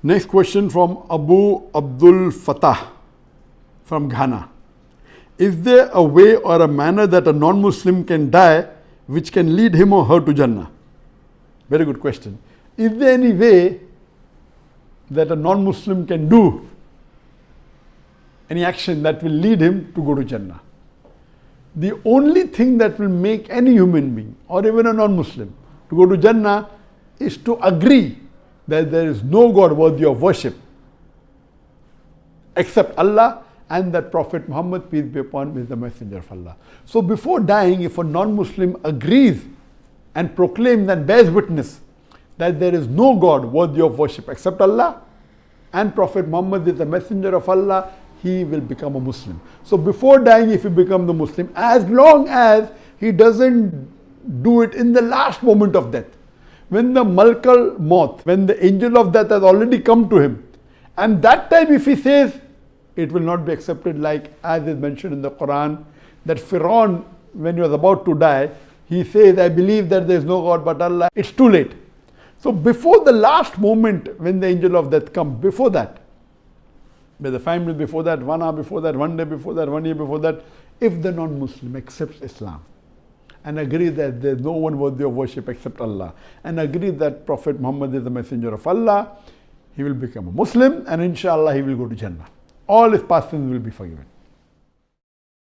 Next question from Abu Abdul Fatah from Ghana. Is there a way or a manner that a non-Muslim can die which can lead him or her to Jannah? Very good question. Is there any way that a non-Muslim can do any action that will lead him to go to Jannah? The only thing that will make any human being or even a non-Muslim to go to Jannah is to agree that there is no God worthy of worship except Allah, and that Prophet Muhammad, peace be upon him, is the messenger of Allah. So before dying, if a non-Muslim agrees and proclaims and bears witness that there is no God worthy of worship except Allah, and Prophet Muhammad is the messenger of Allah, he will become a Muslim. So before dying, if he becomes the Muslim, as long as he doesn't do it in the last moment of death, when the Malakal Maut, when the angel of death has already come to him, and that time if he says, it will not be accepted, like as is mentioned in the Quran, that Pharaoh, when he was about to die, he says, I believe that there is no God but Allah. It's too late. So before the last moment when the angel of death comes, before that, whether 5 minutes before that, 1 hour before that, 1 day before that, 1 year before that, if the non-Muslim accepts Islam and agrees that there is no one worthy of worship except Allah, and agrees that Prophet Muhammad is the messenger of Allah, he will become a Muslim, and inshallah he will go to Jannah. All his past sins will be forgiven.